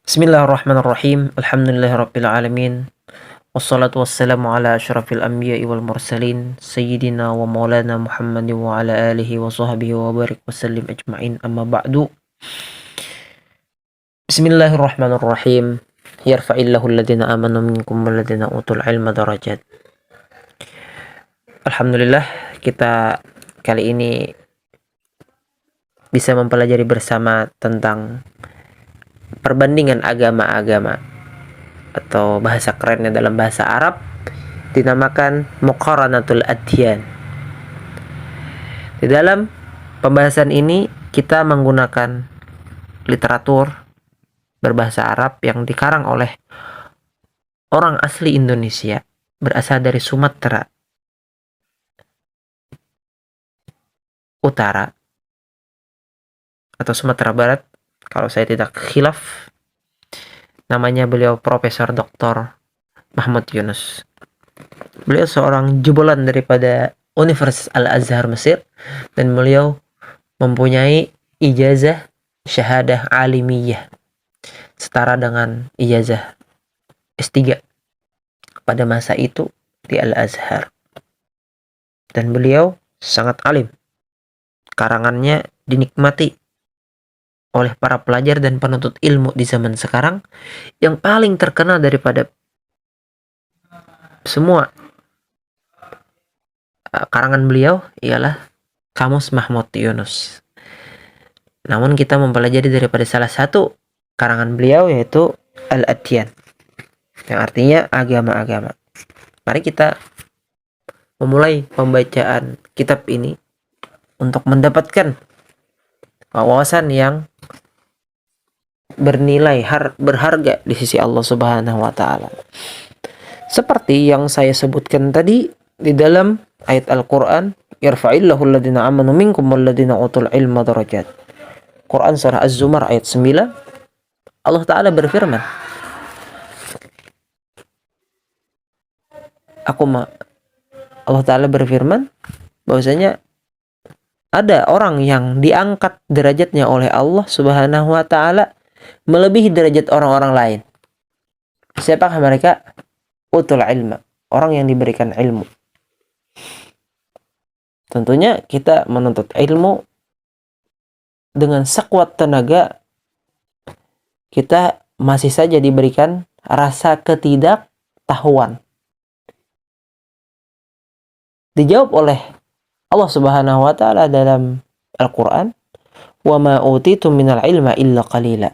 Bismillahirrahmanirrahim. Alhamdulillahirabbil alamin. Wassalatu wassalamu ala asyrafil anbiya'i wal mursalin sayyidina wa maulana Muhammadin wa ala alihi wa sahbihi wa barik wasallim ajma'in. Amma ba'du. Bismillahirrahmanirrahim. Yarfa'illahu alladhina amanu minkum walladhina utul ilma darajat. Alhamdulillah, kita kali ini bisa mempelajari bersama tentang perbandingan agama-agama, atau bahasa kerennya dalam bahasa Arab dinamakan muqaranatul adyan. Di dalam pembahasan ini kita menggunakan literatur berbahasa Arab yang dikarang oleh orang asli Indonesia berasal dari Sumatera Utara atau Sumatera Barat kalau saya tidak khilaf. Namanya beliau Profesor Dr. Mahmud Yunus. Beliau seorang jebolan daripada Universitas Al-Azhar Mesir, dan beliau mempunyai ijazah syahadah alimiyah setara dengan ijazah S3 pada masa itu di Al-Azhar. Dan beliau sangat alim. Karangannya dinikmati oleh para pelajar dan penuntut ilmu di zaman sekarang. Yang paling terkenal daripada semua karangan beliau ialah Kamus Mahmud Yunus. Namun kita mempelajari daripada salah satu karangan beliau, yaitu Al-Adyan, yang artinya agama-agama. Mari kita memulai pembacaan kitab ini untuk mendapatkan wawasan yang bernilai berharga di sisi Allah Subhanahu wa taala. Seperti yang saya sebutkan tadi di dalam ayat Al-Qur'an, yarfa'illahu alladhina amanu minkum walladhina utul ilma darajat. Quran surah Az-Zumar ayat 9. Allah taala berfirman, Allah taala berfirman bahwasanya ada orang yang diangkat derajatnya oleh Allah Subhanahu wa taala melebihi derajat orang-orang lain. Siapakah mereka? Utul ilma, orang yang diberikan ilmu. Tentunya kita menuntut ilmu dengan sekuat tenaga, kita masih saja diberikan rasa ketidaktahuan. Dijawab oleh Allah Subhanahu wa taala dalam Al-Qur'an, "Wa ma utitum minal ilma illa qalila."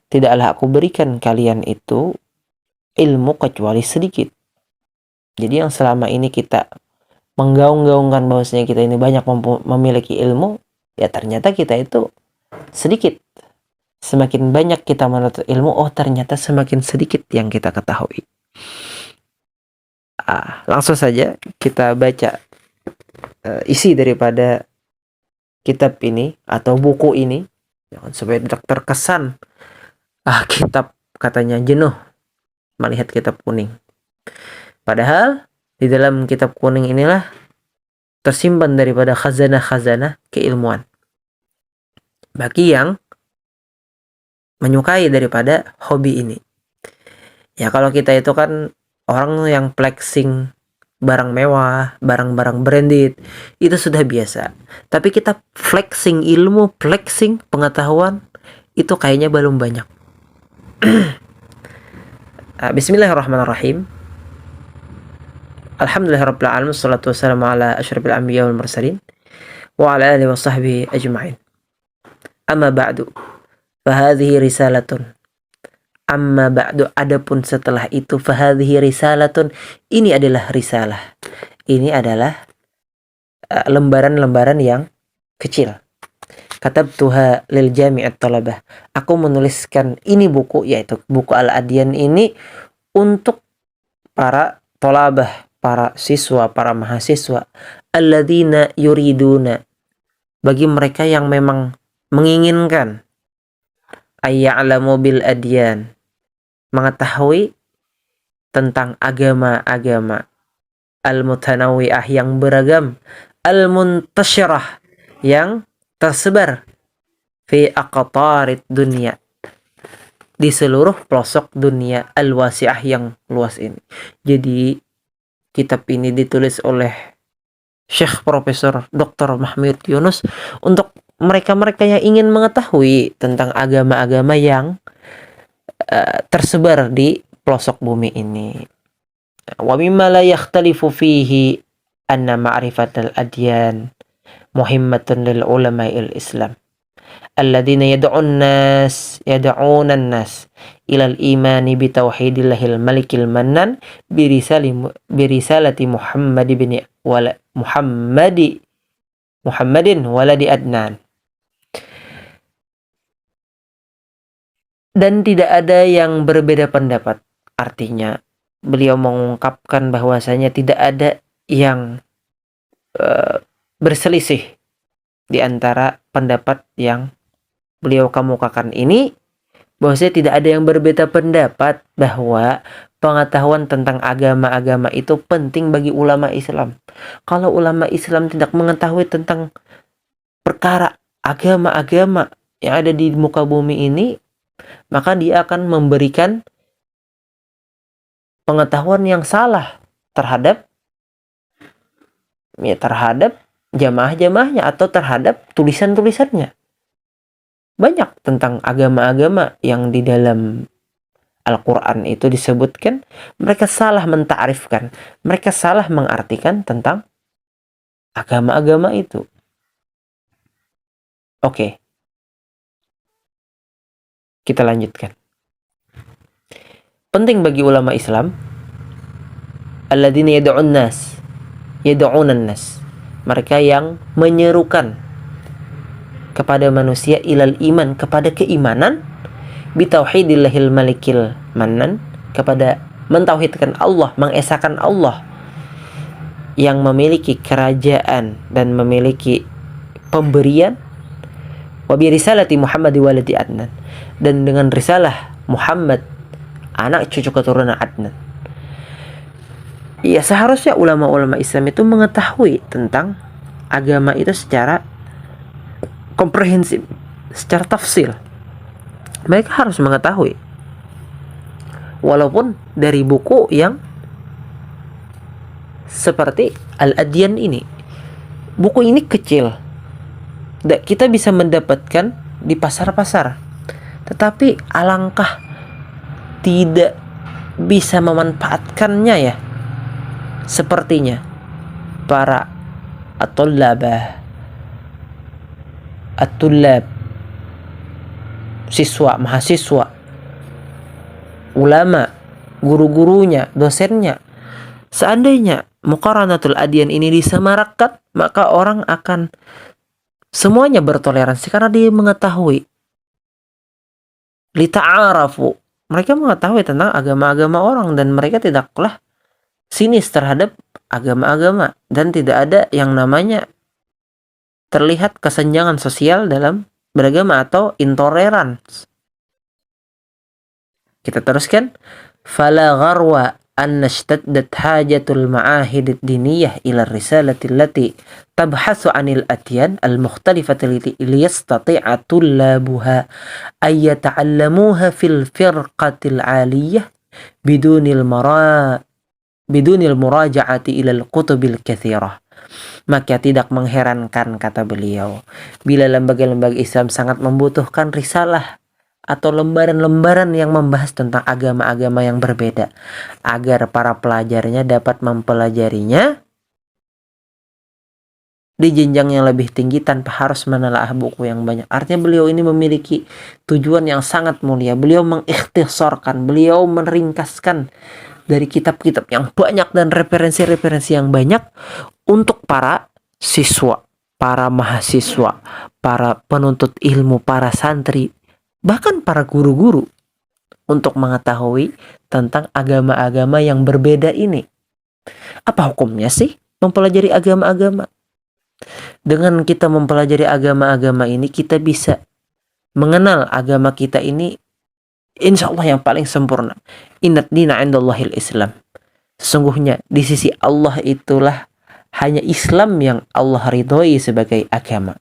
Tidaklah aku berikan kalian itu ilmu kecuali sedikit. Jadi yang selama ini kita menggaung-gaungkan bahwasanya kita ini banyak memiliki ilmu, ya ternyata kita itu sedikit. Semakin banyak kita menuntut ilmu, ternyata semakin sedikit yang kita ketahui. Langsung saja kita baca isi daripada kitab ini atau buku ini, supaya tidak terkesan kitab katanya jenuh melihat kitab kuning. Padahal di dalam kitab kuning inilah tersimpan daripada khazanah-khazanah keilmuan bagi yang menyukai daripada hobi ini. Ya kalau kita itu kan orang yang flexing barang mewah, barang-barang branded, itu sudah biasa. Tapi kita flexing ilmu, flexing pengetahuan, itu kayaknya belum banyak. Bismillahirrahmanirrahim. Alhamdulillahirabbil alamin, wassalatu wassalamu ala asyrafil anbiya wal mursalin wa ala alihi wa sahbihi ajma'in. Amma ba'du, fahadhihi risalatun. Amma ba'du, adapun setelah itu, fahadhihi risalatun, ini adalah risalah. Ini adalah lembaran-lembaran yang kecil. Katabtuha lil jami'at talabah. Aku menuliskan ini buku, yaitu buku Al-Adyan ini untuk para talabah, para siswa, para mahasiswa, alladzina yuriduna, bagi mereka yang memang menginginkan ayya'lamu bil adyan, mengetahui tentang agama-agama, al-mutanawwi'ah, yang beragam, al-muntashirah, yang tersebar, fi aqtarid dunia, di seluruh pelosok dunia al-wasi'ah yang luas ini. Jadi kitab ini ditulis oleh Syekh Profesor Dr. Mahmud Yunus untuk mereka-mereka yang ingin mengetahui tentang agama-agama yang tersebar di pelosok bumi ini. Wa mimma la yakhtalifu fihi anna ma'rifatal adyan muhimmatun lil ulama'il Islam alladzina yad'una an-nas ilal imani bi tauhidillahil malikil mannan birisalati Muhammadin waladi Adnan. Dan tidak ada yang berbeda pendapat. Artinya beliau mengungkapkan bahwasanya tidak ada yang berselisih di antara pendapat yang beliau kemukakan ini, bahwasanya tidak ada yang berbeda pendapat bahwa pengetahuan tentang agama-agama itu penting bagi ulama Islam. Kalau ulama Islam tidak mengetahui tentang perkara agama-agama yang ada di muka bumi ini, maka dia akan memberikan pengetahuan yang salah terhadap jamaah-jamaahnya atau terhadap tulisan-tulisannya. Banyak tentang agama-agama yang di dalam Al-Quran itu disebutkan, mereka salah mentarifkan, mereka salah mengartikan tentang agama-agama itu. Oke. Kita lanjutkan. Penting bagi ulama Islam alladzina yad'unan nas, mereka yang menyerukan kepada manusia ilal iman, kepada keimanan, bitauhidillahil malikil mannan, kepada mentauhidkan Allah, mengesahkan Allah yang memiliki kerajaan dan memiliki pemberian, wa bi risalati Muhammad waladi Adnan, dan dengan risalah Muhammad anak cucu keturunan Adnan. Ya, seharusnya ulama-ulama Islam itu mengetahui tentang agama itu secara komprehensif, secara tafsil. Mereka harus mengetahui, walaupun dari buku yang seperti Al-Adyan ini. Buku ini kecil, kita bisa mendapatkan di pasar-pasar, tetapi alangkah tidak bisa memanfaatkannya ya, sepertinya para at-tullab, siswa, mahasiswa, ulama, guru-gurunya, dosennya. Seandainya Muqaranatul Adyan ini disemarakkan, maka orang akan semuanya bertoleransi karena dia mengetahui. Lita'arafu, mereka mengetahui tentang agama-agama orang dan mereka tidaklah sinis terhadap agama-agama, dan tidak ada yang namanya terlihat kesenjangan sosial dalam beragama atau intolerans. Kita teruskan. Fala gharwa an nashtaddat hajatul ma'ahid ad-diniyah ila risalati allati tabhasu 'anil adyan al-mukhtalifati liyastati'a tullabuha ay yata'allamuha fil firqatil 'aliyah bidunil muraja'ati ila al-kutubil katsirah. Maka tidak mengherankan, kata beliau, bila lembaga-lembaga Islam sangat membutuhkan risalah atau lembaran-lembaran yang membahas tentang agama-agama yang berbeda, agar para pelajarnya dapat mempelajarinya di jenjang yang lebih tinggi tanpa harus menelaah buku yang banyak. Artinya beliau ini memiliki tujuan yang sangat mulia. Beliau mengikhtisarkan, beliau meringkaskan dari kitab-kitab yang banyak dan referensi-referensi yang banyak untuk para siswa, para mahasiswa, para penuntut ilmu, para santri, bahkan para guru-guru, untuk mengetahui tentang agama-agama yang berbeda ini. Apa hukumnya sih mempelajari agama-agama? Dengan kita mempelajari agama-agama ini, kita bisa mengenal agama kita ini, insya Allah yang paling sempurna. Innad dina indallahil Islam. Sesungguhnya di sisi Allah itulah hanya Islam yang Allah ridhoi sebagai agama.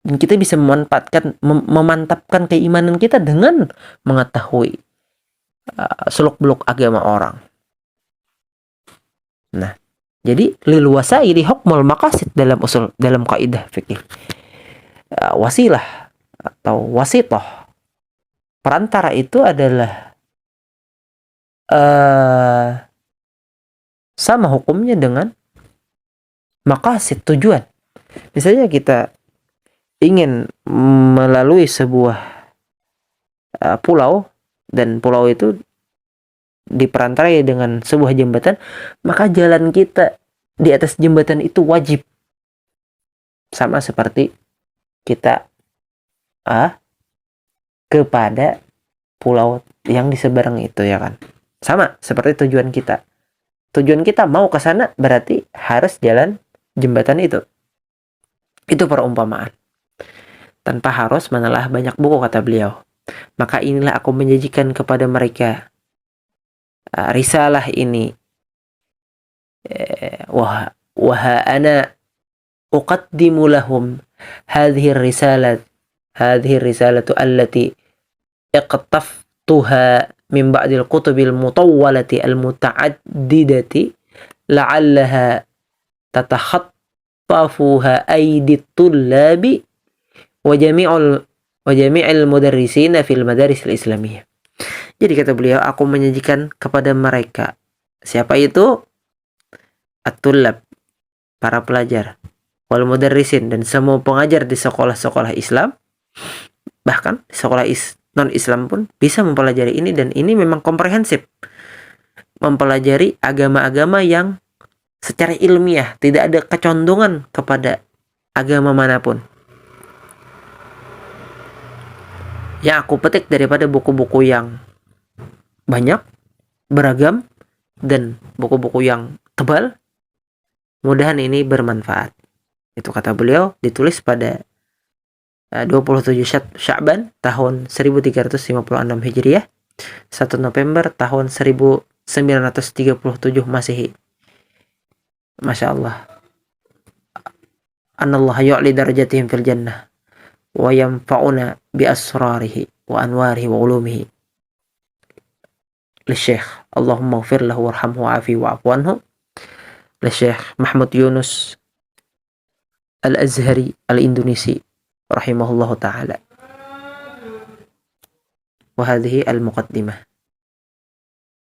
Dan kita bisa memantapkan keimanan kita dengan mengetahui seluk-beluk agama orang. Nah, jadi lil wasaili hukmul maqasid dalam kaidah fikih. Wasilah atau wasithah, perantara itu adalah sama hukumnya dengan maqasid, tujuan. Misalnya kita ingin melalui sebuah pulau, dan pulau itu diperantarai dengan sebuah jembatan, maka jalan kita di atas jembatan itu wajib. Sama seperti kita kepada pulau yang di seberang itu, ya kan? Sama seperti tujuan kita. Tujuan kita mau ke sana, berarti harus jalan jembatan itu. Itu perumpamaan. Tanpa harus menelah banyak buku, kata beliau. Maka inilah aku menjanjikan kepada mereka risalah ini. Wa ana uqaddimu lahum hadhihi risalatu allati iqtaftuha min ba'dil kutubil mutawwalati al-muta'addidati la'allaha tatakhattafuha aydit tullabi wa jami'il mudarrisina fil madaris al-islamiyah. Jadi kata beliau, aku menyajikan kepada mereka. Siapa itu? At-tullab, para pelajar. Wal mudarrisin, dan semua pengajar di sekolah-sekolah Islam. Bahkan di sekolah non-Islam pun bisa mempelajari ini, dan ini memang komprehensif. Mempelajari agama-agama yang secara ilmiah, tidak ada kecondongan kepada agama manapun. Yang aku petik daripada buku-buku yang banyak, beragam, dan buku-buku yang tebal, mudahan ini bermanfaat. Itu kata beliau, ditulis pada 27 Sya'ban tahun 1356 Hijriah, 1 November tahun 1937 Masehi. Masya Allah. Anallah yu'li darajatihim fil jannah wa yanfa'una bi asrarihi wa anwarihi wa ulumihi. Syekh Allahumma ighfir lahu warhamhu wa'afi wa'fu anhu. Syekh Mahmud Yunus Al-Azhari Al-Indonesi rahimahullahu ta'ala. Wa hadhihi al-muqaddimah.